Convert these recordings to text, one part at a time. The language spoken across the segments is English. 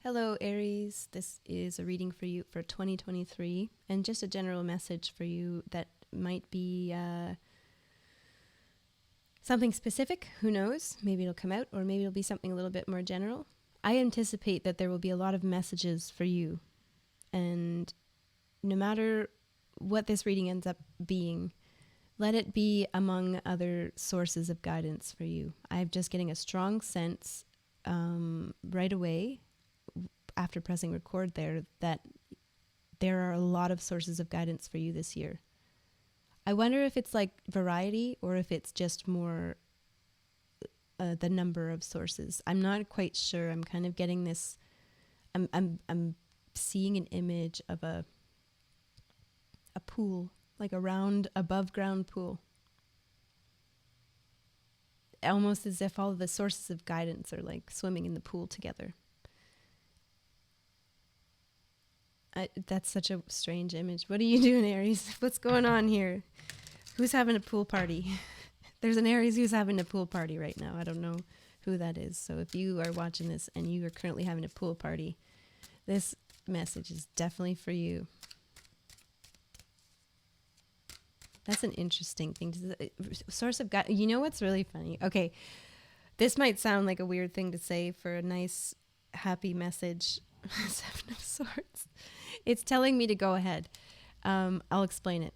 Hello, Aries. This is a reading for you for 2023 and just a general message for you that might be something specific. Who knows? Maybe it'll come out, or maybe it'll be something a little bit more general. I anticipate that there will be a lot of messages for you. And no matter what this reading ends up being, let it be among other sources of guidance for you. I'm just getting a strong sense right away after pressing record there that there are a lot of sources of guidance for you this year. I wonder if it's like variety or if it's just more the number of sources. I'm not quite sure. I'm kind of getting this. I'm seeing an image of a pool, like a round above ground pool. Almost as if all of the sources of guidance are like swimming in the pool together. That's such a strange image. What are you doing, Aries? What's going on here? Who's having a pool party? There's an Aries who's having a pool party right now. I don't know who that is. So if you are watching this and you are currently having a pool party, this message is definitely for you. That's an interesting thing. Source of God. You know what's really funny? Okay, this might sound like a weird thing to say for a nice, happy message. Seven of Swords. It's telling me to go ahead. I'll explain it.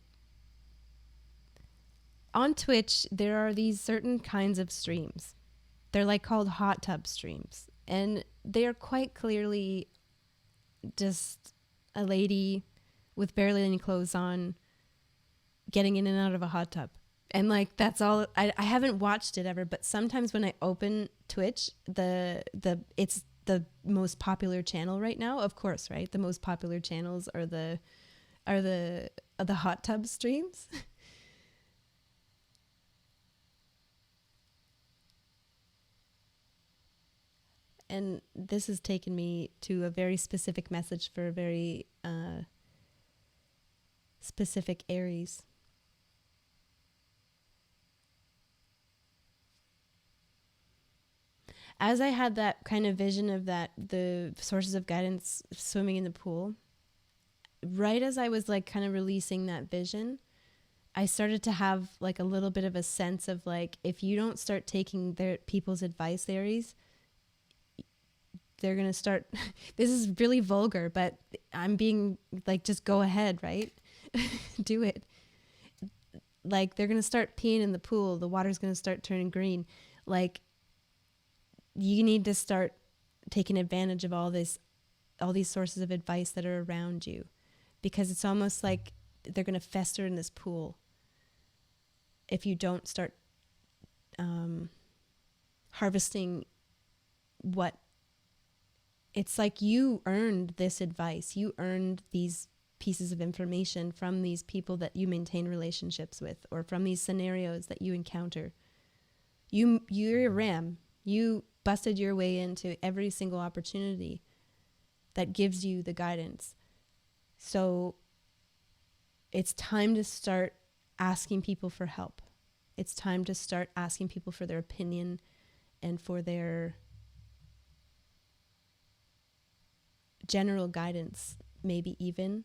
On Twitch, there are these certain kinds of streams. They're like called hot tub streams. And they are quite clearly just a lady with barely any clothes on getting in and out of a hot tub. And like, that's all. I haven't watched it ever, but sometimes when I open Twitch, it's the most popular channel right now, of course, right? The most popular channels are the hot tub streams. And this has taken me to a very specific message for a very specific Aries. As I had that kind of vision of the sources of guidance swimming in the pool, right as I was like kind of releasing that vision, I started to have like a little bit of a sense of like, if you don't start taking their people's advice, Aries, they're going to start, this is really vulgar, but I'm being like, just go ahead, right? Do it. Like they're going to start peeing in the pool. The water's going to start turning green. Like, you need to start taking advantage of all these sources of advice that are around you, because it's almost like they're going to fester in this pool if you don't start harvesting what it's like. You earned this advice. You earned these pieces of information from these people that you maintain relationships with, or from these scenarios that you encounter. You're a ram. You busted your way into every single opportunity that gives you the guidance. So it's time to start asking people for help. It's time to start asking people for their opinion and for their general guidance, maybe even.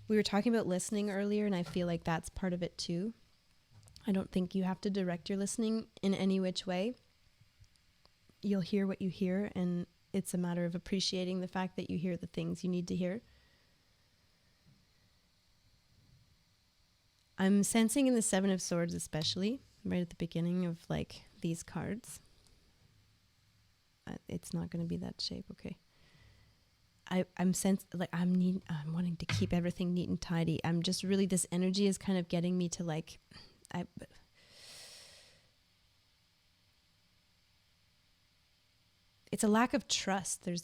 We were talking about listening earlier, and I feel like that's part of it too. I don't think you have to direct your listening in any which way. You'll hear what you hear, and it's a matter of appreciating the fact that you hear the things you need to hear. I'm sensing in the Seven of Swords, especially right at the beginning of like these cards. It's not going to be that shape. Okay. I'm wanting to keep everything neat and tidy. I'm just really, this energy is kind of getting me to like, it's a lack of trust. It's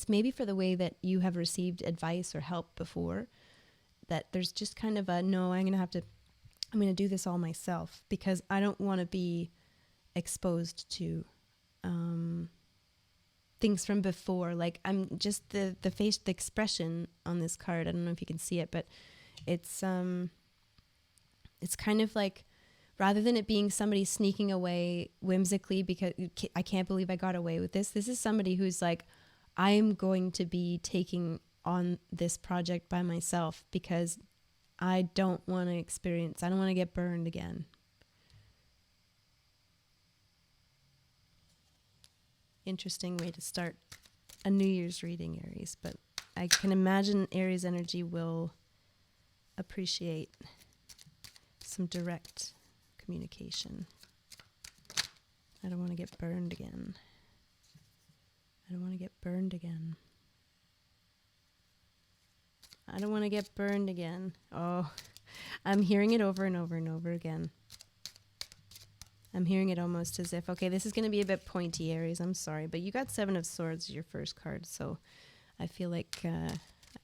maybe for the way that you have received advice or help before, that there's just kind of a, no, I'm going to do this all myself, because I don't want to be exposed to things from before. Like, I'm just the expression on this card. I don't know if you can see it, but it's kind of like rather than it being somebody sneaking away whimsically because I can't believe I got away with this. This is somebody who's like, I am going to be taking on this project by myself because I don't want to get burned again. Interesting way to start a New Year's reading, Aries, but I can imagine Aries energy will appreciate some direct communication. I don't want to get burned again. I don't want to get burned again. I don't want to get burned again. Oh, I'm hearing it over and over and over again. I'm hearing it almost as if, okay, this is going to be a bit pointy, Aries. I'm sorry, but you got 7 of Swords as your first card, so I feel like,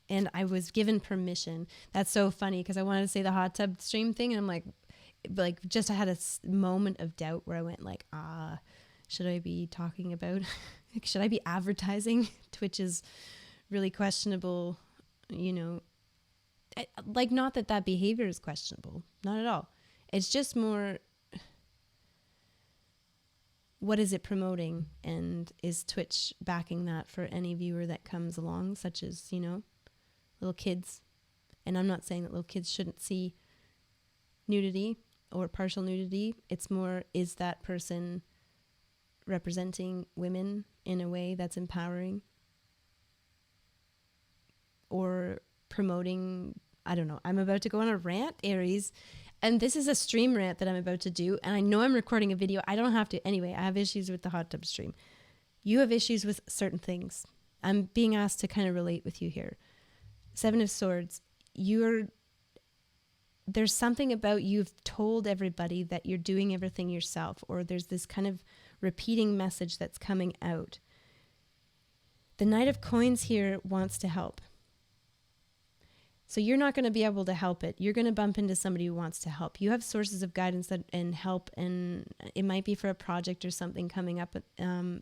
and I was given permission. That's so funny because I wanted to say the hot tub stream thing, and I'm like just I had a moment of doubt where I went like, should I be talking about, should I be advertising Twitch's really questionable, like, not that behavior is questionable, not at all. It's just more, what is it promoting, and is Twitch backing that for any viewer that comes along, such as, little kids. And I'm not saying that little kids shouldn't see nudity or partial nudity. It's more, is that person representing women in a way that's empowering or promoting, I don't know. I'm about to go on a rant, Aries. And this is a stream rant that I'm about to do. And I know I'm recording a video. I don't have to. Anyway, I have issues with the hot tub stream. You have issues with certain things. I'm being asked to kind of relate with you here. 7 of Swords. There's something about you've told everybody that you're doing everything yourself, or there's this kind of repeating message that's coming out. The Knight of Coins here wants to help. So you're not going to be able to help it. You're going to bump into somebody who wants to help. You have sources of guidance and help, and it might be for a project or something coming up, and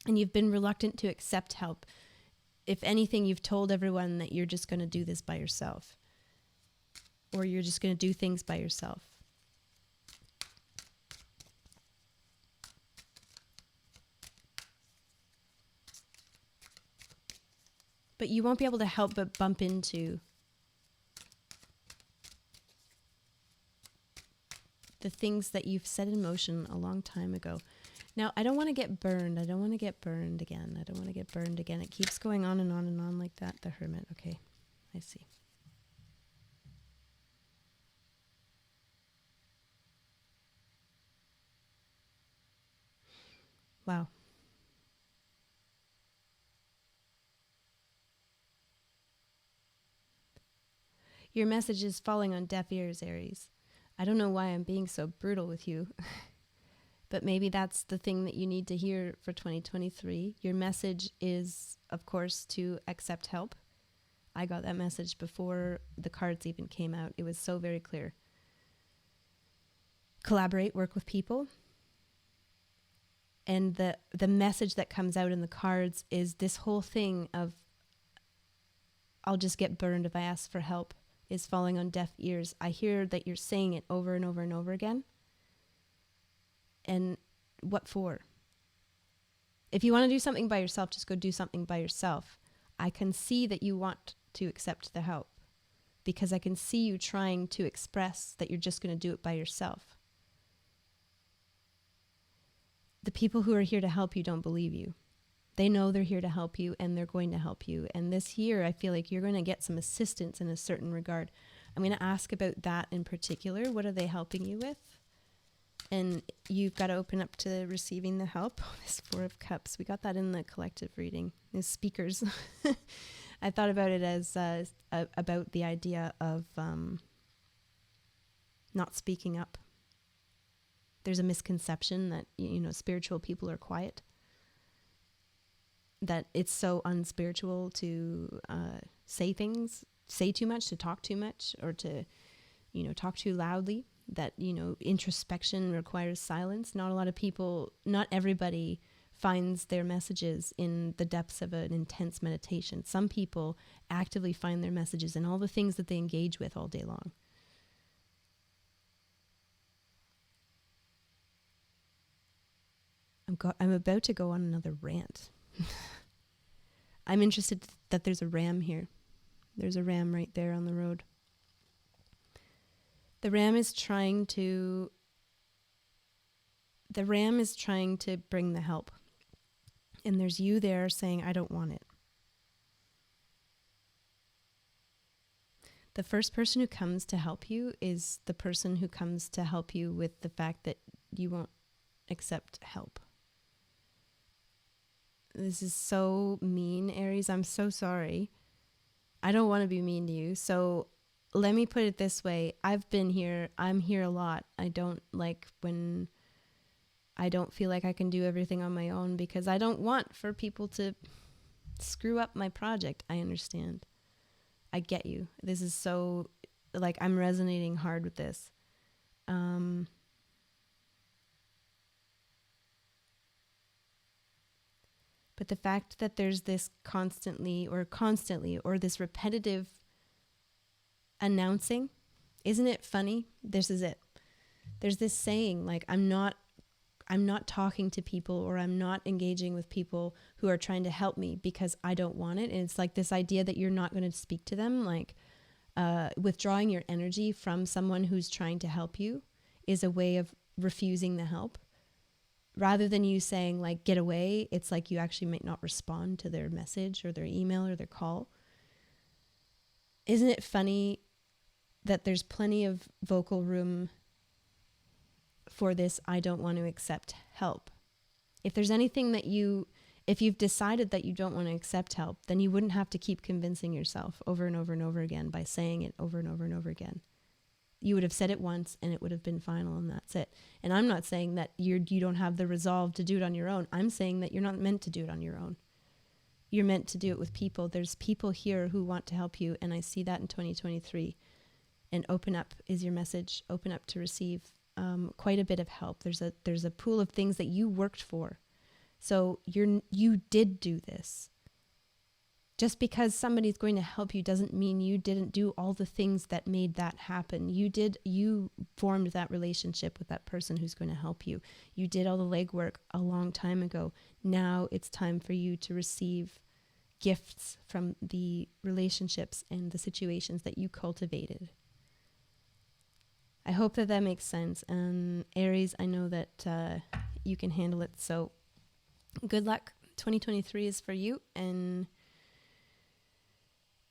you've been reluctant to accept help. If anything, you've told everyone that you're just going to do this by yourself, or you're just going to do things by yourself. But you won't be able to help but bump into the things that you've set in motion a long time ago. Now, I don't want to get burned. I don't want to get burned again. I don't want to get burned again. It keeps going on and on and on like that. The Hermit. Okay, I see. Wow. Your message is falling on deaf ears, Aries. I don't know why I'm being so brutal with you, but maybe that's the thing that you need to hear for 2023. Your message is, of course, to accept help. I got that message before the cards even came out. It was so very clear. Collaborate, work with people. And the message that comes out in the cards is this whole thing of, I'll just get burned if I ask for help, is falling on deaf ears. I hear that you're saying it over and over and over again. And what for? If you want to do something by yourself, just go do something by yourself. I can see that you want to accept the help because I can see you trying to express that you're just going to do it by yourself. The people who are here to help you don't believe you. They know they're here to help you, and they're going to help you. And this year, I feel like you're going to get some assistance in a certain regard. I'm going to ask about that in particular. What are they helping you with? And you've got to open up to receiving the help. Oh, this 4 of Cups. We got that in the collective reading. The speakers. I thought about it as about the idea of not speaking up. There's a misconception that, spiritual people are quiet. That it's so unspiritual to say things, say too much, to talk too much, or to, talk too loudly. That, introspection requires silence. Not a lot of people, not everybody finds their messages in the depths of an intense meditation. Some people actively find their messages in all the things that they engage with all day long. I'm about to go on another rant. I'm interested that there's a ram here. There's a ram right there on the road. The ram is trying to bring the help. And there's you there saying, I don't want it. The first person who comes to help you is the person who comes to help you with the fact that you won't accept help. This is so mean, Aries. I'm so sorry. I don't want to be mean to you. So let me put it this way. I've been here. I'm here a lot. I don't like when I don't feel like I can do everything on my own because I don't want for people to screw up my project. I understand. I get you. This is so, like, I'm resonating hard with this. But the fact that there's this constantly or this repetitive announcing, isn't it funny? This is it. There's this saying, like, I'm not talking to people or I'm not engaging with people who are trying to help me because I don't want it. And it's like this idea that you're not going to speak to them, like withdrawing your energy from someone who's trying to help you is a way of refusing the help. Rather than you saying, like, get away, it's like you actually might not respond to their message or their email or their call. Isn't it funny that there's plenty of vocal room for this, I don't want to accept help? If there's anything that if you've decided that you don't want to accept help, then you wouldn't have to keep convincing yourself over and over and over again by saying it over and over and over again. You would have said it once and it would have been final and that's it. And I'm not saying that you don't have the resolve to do it on your own. I'm saying that you're not meant to do it on your own. You're meant to do it with people. There's people here who want to help you, and I see that in 2023. And open up is your message. Open up to receive quite a bit of help. There's a pool of things that you worked for. So you did do this. Just because somebody's going to help you doesn't mean you didn't do all the things that made that happen. You formed that relationship with that person who's going to help you. You did all the legwork a long time ago. Now it's time for you to receive gifts from the relationships and the situations that you cultivated. I hope that makes sense. And Aries, I know that you can handle it. So good luck. 2023 is for you, and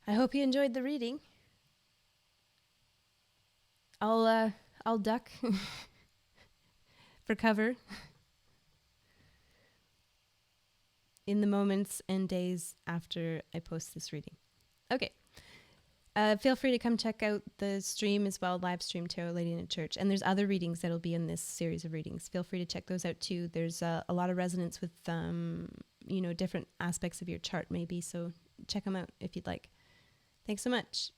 I hope you enjoyed the reading. I'll duck for cover in the moments and days after I post this reading. Okay. Feel free to come check out the stream as well, live stream Tarot Lady in a Church. And there's other readings that'll be in this series of readings. Feel free to check those out too. There's a lot of resonance with, different aspects of your chart maybe. So check them out if you'd like. Thanks so much.